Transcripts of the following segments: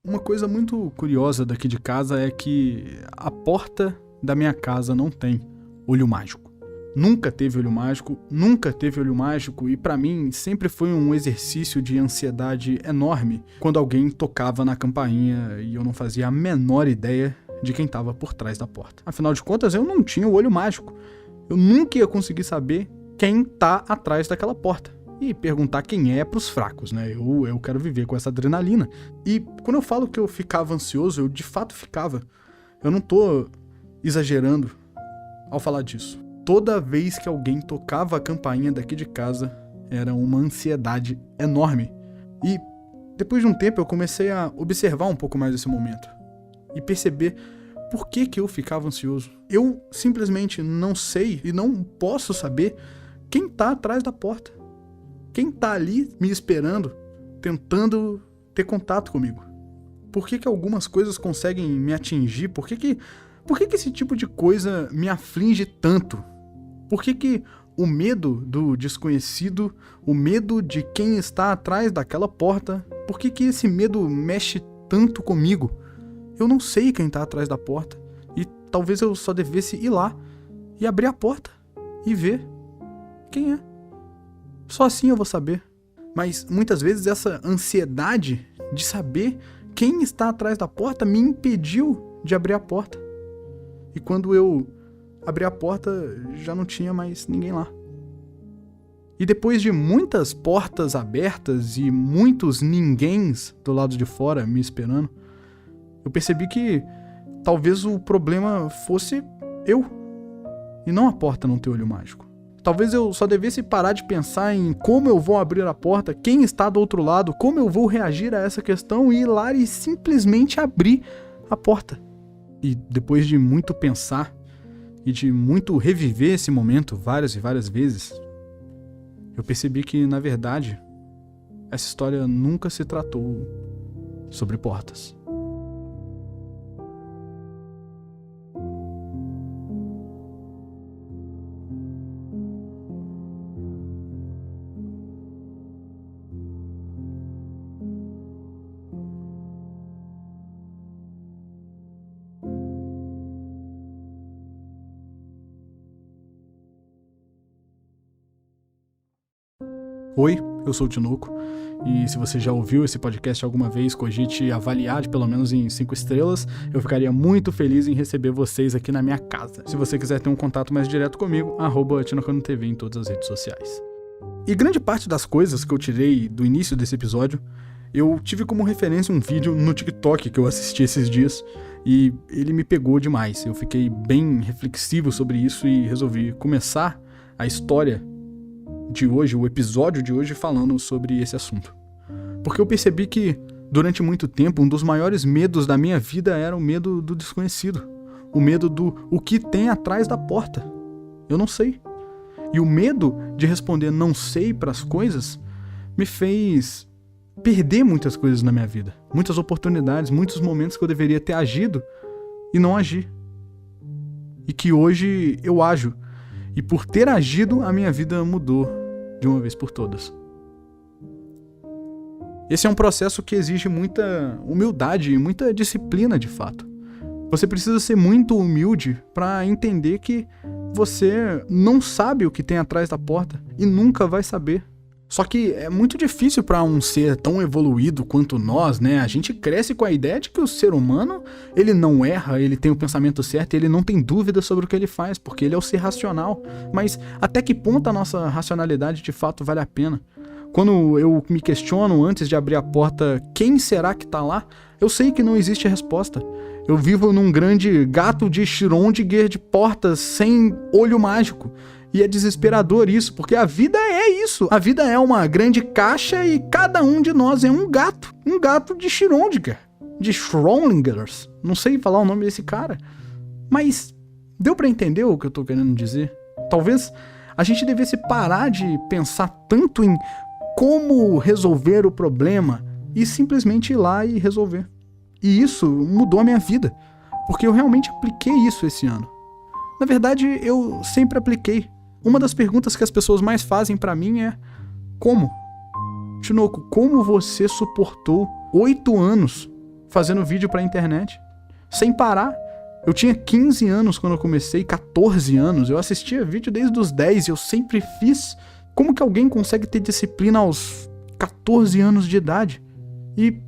Uma coisa muito curiosa daqui de casa é que a porta da minha casa não tem olho mágico. Nunca teve olho mágico e pra mim sempre foi um exercício de ansiedade enorme quando alguém tocava na campainha e eu não fazia a menor ideia de quem estava por trás da porta. Afinal de contas, eu não tinha o olho mágico. Eu nunca ia conseguir saber quem tá atrás daquela porta. E perguntar quem é pros fracos, né? Eu quero viver com essa adrenalina. E quando eu falo que eu ficava ansioso, eu de fato ficava. Eu não tô exagerando ao falar disso. Toda vez que alguém tocava a campainha daqui de casa, era uma ansiedade enorme. E depois de um tempo eu comecei a observar um pouco mais esse momento. E perceber por que eu ficava ansioso. Eu simplesmente não sei e não posso saber quem tá atrás da porta. Quem tá ali me esperando, tentando ter contato comigo? Por que algumas coisas conseguem me atingir? Por que esse tipo de coisa me aflige tanto? Por que o medo do desconhecido, o medo de quem está atrás daquela porta, por que esse medo mexe tanto comigo? Eu não sei quem tá atrás da porta e talvez eu só devesse ir lá e abrir a porta e ver quem é. Só assim eu vou saber. Mas muitas vezes essa ansiedade de saber quem está atrás da porta me impediu de abrir a porta. E quando eu abri a porta, já não tinha mais ninguém lá. E depois de muitas portas abertas e muitos ninguéms do lado de fora me esperando, eu percebi que talvez o problema fosse eu, e não a porta não ter olho mágico. Talvez eu só devesse parar de pensar em como eu vou abrir a porta, quem está do outro lado, como eu vou reagir a essa questão e ir lá e simplesmente abrir a porta. E depois de muito pensar e de muito reviver esse momento várias e várias vezes, eu percebi que, na verdade, essa história nunca se tratou sobre portas. Oi, eu sou o Tinoco, e se você já ouviu esse podcast alguma vez, cogite avaliar pelo menos em 5 estrelas, eu ficaria muito feliz em receber vocês aqui na minha casa. Se você quiser ter um contato mais direto comigo, @TinocoNoTV em todas as redes sociais. E grande parte das coisas que eu tirei do início desse episódio, eu tive como referência um vídeo no TikTok que eu assisti esses dias, e ele me pegou demais. Eu fiquei bem reflexivo sobre isso e resolvi começar a história de hoje, o episódio de hoje, falando sobre esse assunto. Porque eu percebi que, durante muito tempo, um dos maiores medos da minha vida era o medo do desconhecido. O medo do o que tem atrás da porta. Eu não sei. E o medo de responder não sei para as coisas me fez perder muitas coisas na minha vida. Muitas oportunidades, muitos momentos que eu deveria ter agido e não agi. E que hoje eu ajo. E por ter agido, a minha vida mudou de uma vez por todas. Esse é um processo que exige muita humildade e muita disciplina, de fato. Você precisa ser muito humilde para entender que você não sabe o que tem atrás da porta e nunca vai saber. Só que é muito difícil para um ser tão evoluído quanto nós, né? A gente cresce com a ideia de que o ser humano, ele não erra, ele tem o pensamento certo e ele não tem dúvida sobre o que ele faz, porque ele é o ser racional. Mas até que ponto a nossa racionalidade de fato vale a pena? Quando eu me questiono antes de abrir a porta, quem será que tá lá? Eu sei que não existe resposta. Eu vivo num grande gato de Schrödinger de portas sem olho mágico. E é desesperador isso, porque a vida é isso. A vida é uma grande caixa e cada um de nós é um gato. Um gato de Schrödinger. De Schrödingers. Não sei falar o nome desse cara. Mas deu pra entender o que eu tô querendo dizer? Talvez a gente devesse parar de pensar tanto em como resolver o problema e simplesmente ir lá e resolver. E isso mudou a minha vida, porque eu realmente apliquei isso esse ano. Na verdade, eu sempre apliquei. Uma das perguntas que as pessoas mais fazem pra mim é: como? Tinoco, como você suportou 8 anos fazendo vídeo pra internet, sem parar. Eu tinha 15 anos quando eu comecei, 14 anos, eu assistia vídeo desde os 10 e eu sempre fiz. Como que alguém consegue ter disciplina aos 14 anos de idade? E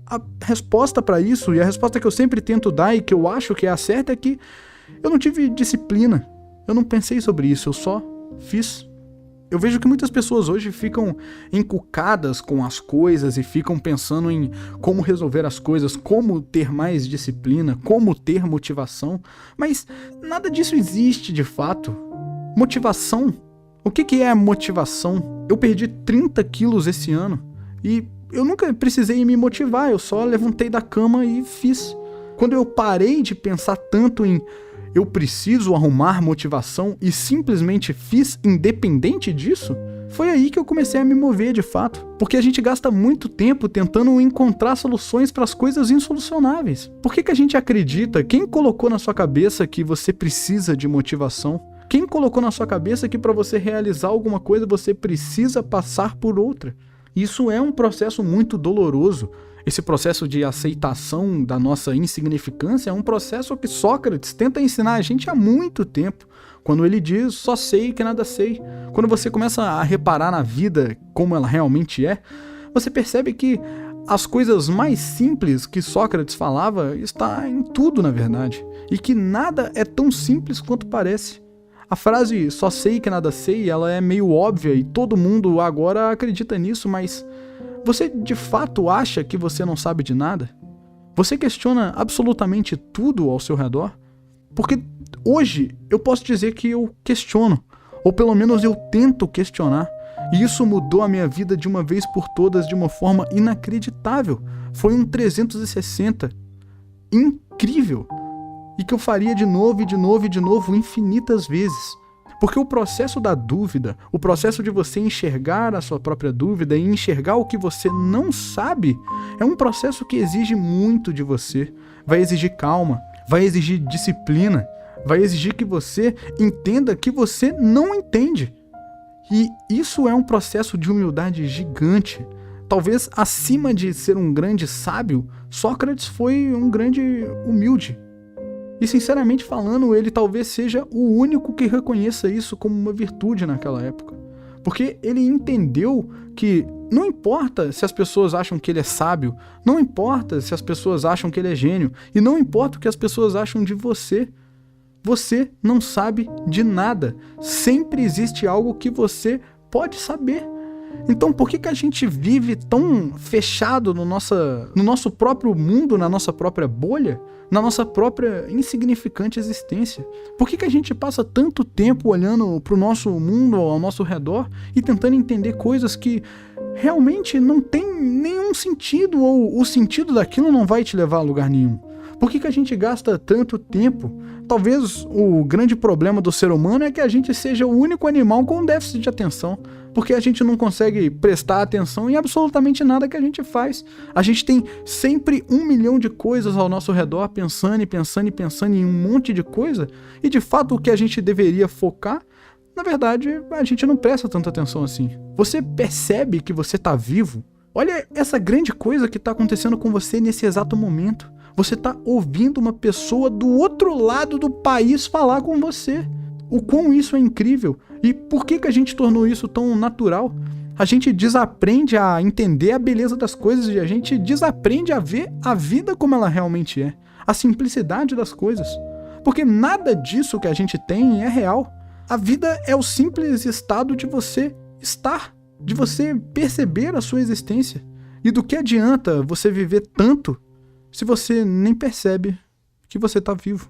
a resposta pra isso, e a resposta que eu sempre tento dar e que eu acho que é a certa, é que eu não tive disciplina. Eu não pensei sobre isso, eu só fiz. Eu vejo que muitas pessoas hoje ficam encucadas com as coisas e ficam pensando em como resolver as coisas, como ter mais disciplina, como ter motivação, mas nada disso existe de fato. Motivação? O que é motivação? Eu perdi 30 quilos esse ano e eu nunca precisei me motivar, eu só levantei da cama e fiz. Quando eu parei de pensar tanto em eu preciso arrumar motivação e simplesmente fiz independente disso, foi aí que eu comecei a me mover de fato. Porque a gente gasta muito tempo tentando encontrar soluções para as coisas insolucionáveis. Por que a gente acredita? Quem colocou na sua cabeça que você precisa de motivação? Quem colocou na sua cabeça que para você realizar alguma coisa você precisa passar por outra? Isso é um processo muito doloroso. Esse processo de aceitação da nossa insignificância é um processo que Sócrates tenta ensinar a gente há muito tempo, quando ele diz, só sei que nada sei. Quando você começa a reparar na vida como ela realmente é, você percebe que as coisas mais simples que Sócrates falava está em tudo, na verdade, e que nada é tão simples quanto parece. A frase só sei que nada sei, ela é meio óbvia e todo mundo agora acredita nisso, mas você de fato acha que você não sabe de nada? Você questiona absolutamente tudo ao seu redor? Porque hoje eu posso dizer que eu questiono, ou pelo menos eu tento questionar, e isso mudou a minha vida de uma vez por todas de uma forma inacreditável. Foi um 360 incrível, e que eu faria de novo e de novo e de novo infinitas vezes. Porque o processo da dúvida, o processo de você enxergar a sua própria dúvida e enxergar o que você não sabe, é um processo que exige muito de você. Vai exigir calma, vai exigir disciplina, vai exigir que você entenda que você não entende. E isso é um processo de humildade gigante. Talvez acima de ser um grande sábio, Sócrates foi um grande humilde. E sinceramente falando, ele talvez seja o único que reconheça isso como uma virtude naquela época. Porque ele entendeu que não importa se as pessoas acham que ele é sábio, não importa se as pessoas acham que ele é gênio, e não importa o que as pessoas acham de você. Você não sabe de nada. Sempre existe algo que você pode saber. Então por que a gente vive tão fechado no nosso próprio mundo, na nossa própria bolha, na nossa própria insignificante existência? Por que a gente passa tanto tempo olhando para o nosso mundo ao nosso redor e tentando entender coisas que realmente não tem nenhum sentido, ou o sentido daquilo não vai te levar a lugar nenhum? Por que a gente gasta tanto tempo? Talvez o grande problema do ser humano é que a gente seja o único animal com déficit de atenção, porque a gente não consegue prestar atenção em absolutamente nada que a gente faz. A gente tem sempre 1 milhão de coisas ao nosso redor, pensando e pensando e pensando em um monte de coisa, e de fato o que a gente deveria focar, na verdade, a gente não presta tanta atenção assim. Você percebe que você está vivo? Olha essa grande coisa que está acontecendo com você nesse exato momento. Você está ouvindo uma pessoa do outro lado do país falar com você. O quão isso é incrível. E por que a gente tornou isso tão natural? A gente desaprende a entender a beleza das coisas e a gente desaprende a ver a vida como ela realmente é. A simplicidade das coisas. Porque nada disso que a gente tem é real. A vida é o simples estado de você estar, de você perceber a sua existência. E do que adianta você viver tanto se você nem percebe que você está vivo?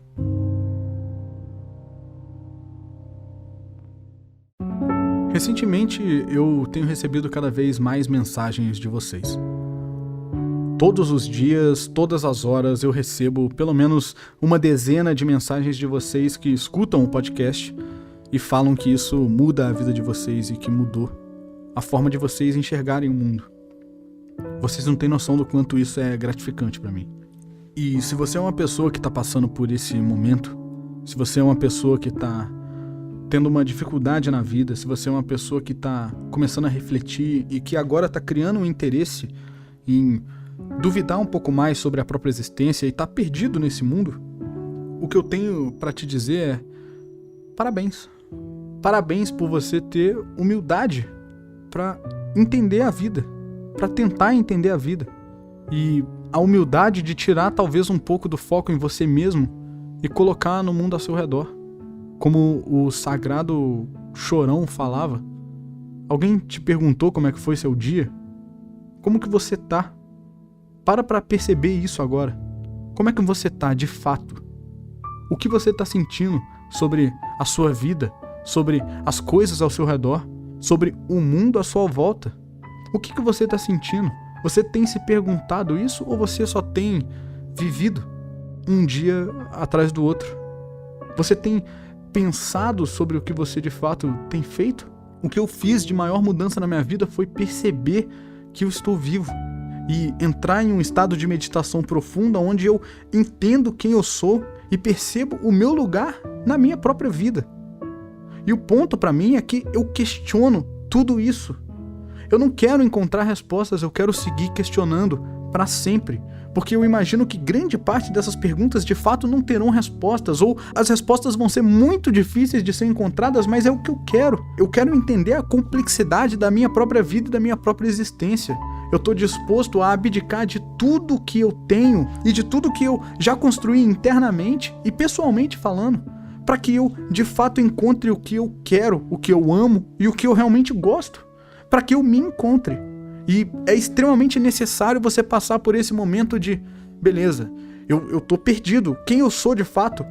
Recentemente eu tenho recebido cada vez mais mensagens de vocês. Todos os dias, todas as horas eu recebo pelo menos uma dezena de mensagens de vocês que escutam o podcast e falam que isso muda a vida de vocês e que mudou a forma de vocês enxergarem o mundo. Vocês não têm noção do quanto isso é gratificante pra mim. E se você é uma pessoa que tá passando por esse momento, se você é uma pessoa que tá tendo uma dificuldade na vida, se você é uma pessoa que tá começando a refletir e que agora tá criando um interesse em duvidar um pouco mais sobre a própria existência e tá perdido nesse mundo, o que eu tenho pra te dizer é: parabéns. Parabéns por você ter humildade pra entender a vida, pra tentar entender a vida. E a humildade de tirar talvez um pouco do foco em você mesmo e colocar no mundo ao seu redor. Como o sagrado Chorão falava: alguém te perguntou como é que foi seu dia? Como que você tá? Para pra perceber isso agora. Como é que você tá de fato? O que você tá sentindo sobre a sua vida, sobre as coisas ao seu redor, sobre o mundo à sua volta? O que você tá sentindo? Você tem se perguntado isso ou você só tem vivido um dia atrás do outro? Você tem pensado sobre o que você de fato tem feito? O que eu fiz de maior mudança na minha vida foi perceber que eu estou vivo e entrar em um estado de meditação profunda onde eu entendo quem eu sou e percebo o meu lugar na minha própria vida. E o ponto para mim é que eu questiono tudo isso. Eu não quero encontrar respostas, eu quero seguir questionando para sempre, porque eu imagino que grande parte dessas perguntas de fato não terão respostas, ou as respostas vão ser muito difíceis de ser encontradas, mas é o que eu quero. Eu quero entender a complexidade da minha própria vida e da minha própria existência. Eu estou disposto a abdicar de tudo que eu tenho e de tudo que eu já construí internamente e pessoalmente falando, para que eu de fato encontre o que eu quero, o que eu amo e o que eu realmente gosto, para que eu me encontre. E é extremamente necessário você passar por esse momento de: beleza, eu tô perdido, quem eu sou de fato?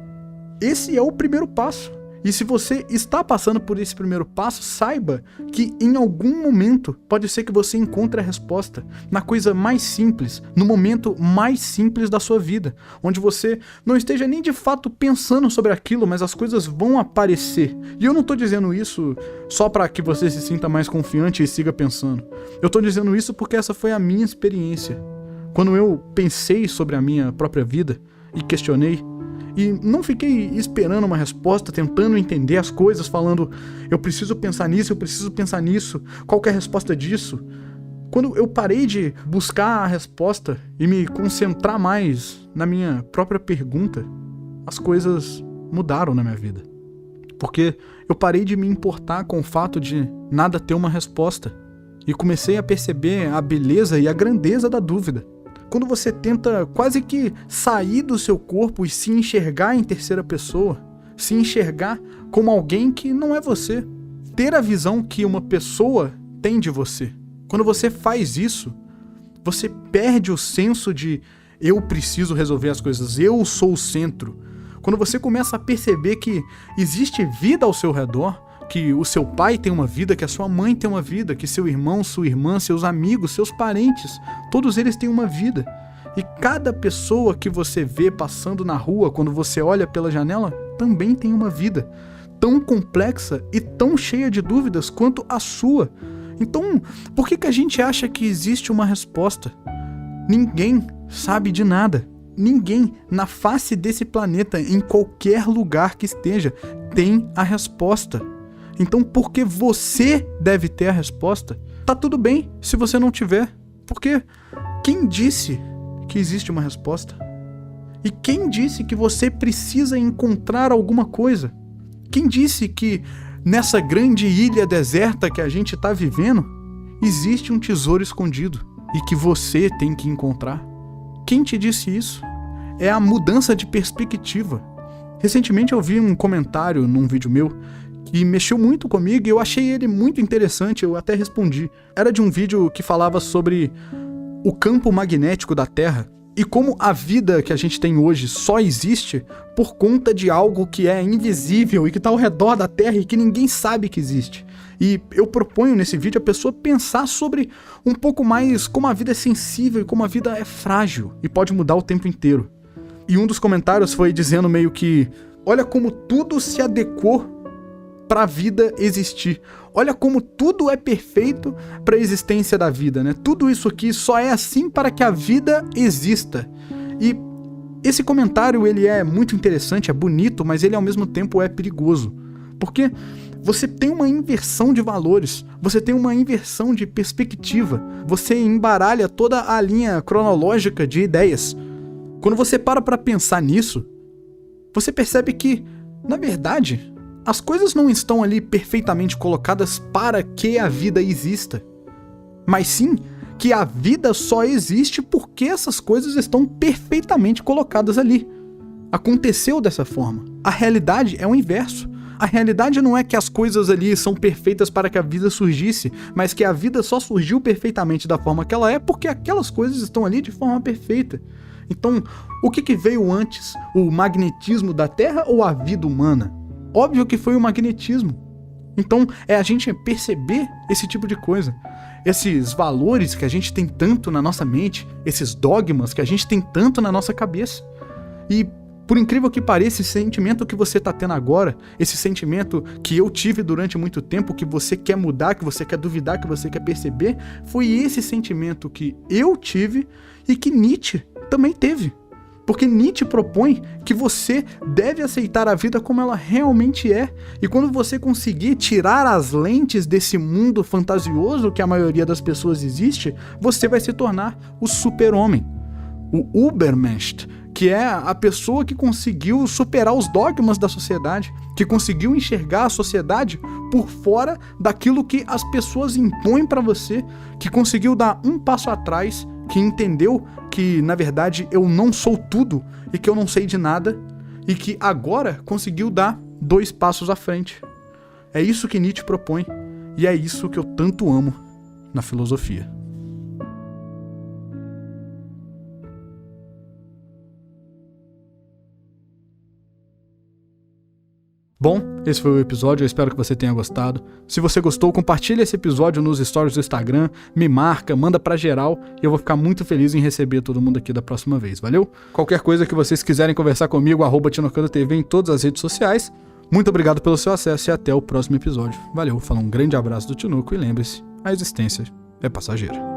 Esse é o primeiro passo. E se você está passando por esse primeiro passo, saiba que em algum momento pode ser que você encontre a resposta na coisa mais simples, no momento mais simples da sua vida, onde você não esteja nem de fato pensando sobre aquilo, mas as coisas vão aparecer. E eu não estou dizendo isso só para que você se sinta mais confiante e siga pensando. Eu estou dizendo isso porque essa foi a minha experiência. Quando eu pensei sobre a minha própria vida e questionei, e não fiquei esperando uma resposta, tentando entender as coisas, falando: eu preciso pensar nisso, eu preciso pensar nisso, qual que é a resposta disso? Quando eu parei de buscar a resposta e me concentrar mais na minha própria pergunta, as coisas mudaram na minha vida. Porque eu parei de me importar com o fato de nada ter uma resposta e comecei a perceber a beleza e a grandeza da dúvida. Quando você tenta quase que sair do seu corpo e se enxergar em terceira pessoa, se enxergar como alguém que não é você, ter a visão que uma pessoa tem de você. Quando você faz isso, você perde o senso de eu preciso resolver as coisas, eu sou o centro. Quando você começa a perceber que existe vida ao seu redor, que o seu pai tem uma vida, que a sua mãe tem uma vida, que seu irmão, sua irmã, seus amigos, seus parentes, todos eles têm uma vida. E cada pessoa que você vê passando na rua, quando você olha pela janela, também tem uma vida, tão complexa e tão cheia de dúvidas quanto a sua. Então, por que a gente acha que existe uma resposta? Ninguém sabe de nada. Ninguém na face desse planeta, em qualquer lugar que esteja, tem a resposta. Então, porque você deve ter a resposta, tá tudo bem se você não tiver. Porque quem disse que existe uma resposta? E quem disse que você precisa encontrar alguma coisa? Quem disse que nessa grande ilha deserta que a gente tá vivendo, existe um tesouro escondido e que você tem que encontrar? Quem te disse isso? É a mudança de perspectiva. Recentemente eu vi um comentário num vídeo meu que mexeu muito comigo e eu achei ele muito interessante, eu até respondi. Era de um vídeo que falava sobre o campo magnético da Terra e como a vida que a gente tem hoje só existe por conta de algo que é invisível e que está ao redor da Terra e que ninguém sabe que existe. E eu proponho nesse vídeo a pessoa pensar sobre um pouco mais como a vida é sensível e como a vida é frágil e pode mudar o tempo inteiro. E um dos comentários foi dizendo meio que: olha como tudo se adequou para a vida existir. Olha como tudo é perfeito para a existência da vida, né? Tudo isso aqui só é assim para que a vida exista. E esse comentário, ele é muito interessante, é bonito, mas ele ao mesmo tempo é perigoso. Porque você tem uma inversão de valores, você tem uma inversão de perspectiva, você embaralha toda a linha cronológica de ideias. Quando você para pensar nisso, você percebe que, na verdade, as coisas não estão ali perfeitamente colocadas para que a vida exista, mas sim que a vida só existe porque essas coisas estão perfeitamente colocadas ali. Aconteceu dessa forma. A realidade é o inverso. A realidade não é que as coisas ali são perfeitas para que a vida surgisse, mas que a vida só surgiu perfeitamente da forma que ela é porque aquelas coisas estão ali de forma perfeita. Então, o que veio antes? O magnetismo da Terra ou a vida humana? Óbvio que foi o magnetismo. Então, é a gente perceber esse tipo de coisa. Esses valores que a gente tem tanto na nossa mente, esses dogmas que a gente tem tanto na nossa cabeça. E, por incrível que pareça, esse sentimento que você está tendo agora, esse sentimento que eu tive durante muito tempo, que você quer mudar, que você quer duvidar, que você quer perceber, foi esse sentimento que eu tive e que Nietzsche também teve. Porque Nietzsche propõe que você deve aceitar a vida como ela realmente é. E quando você conseguir tirar as lentes desse mundo fantasioso que a maioria das pessoas existe, você vai se tornar o super-homem, o Übermensch, que é a pessoa que conseguiu superar os dogmas da sociedade, que conseguiu enxergar a sociedade por fora daquilo que as pessoas impõem para você, que conseguiu dar um passo atrás, que entendeu que, na verdade, eu não sou tudo e que eu não sei de nada, e que agora conseguiu dar 2 passos à frente. É isso que Nietzsche propõe, e é isso que eu tanto amo na filosofia. Bom, esse foi o episódio, eu espero que você tenha gostado. Se você gostou, compartilha esse episódio nos stories do Instagram, me marca, manda pra geral e eu vou ficar muito feliz em receber todo mundo aqui da próxima vez, valeu? Qualquer coisa que vocês quiserem conversar comigo, @TinocandoTV em todas as redes sociais. Muito obrigado pelo seu acesso e até o próximo episódio. Valeu, fala um grande abraço do Tinoco e lembre-se, a existência é passageira.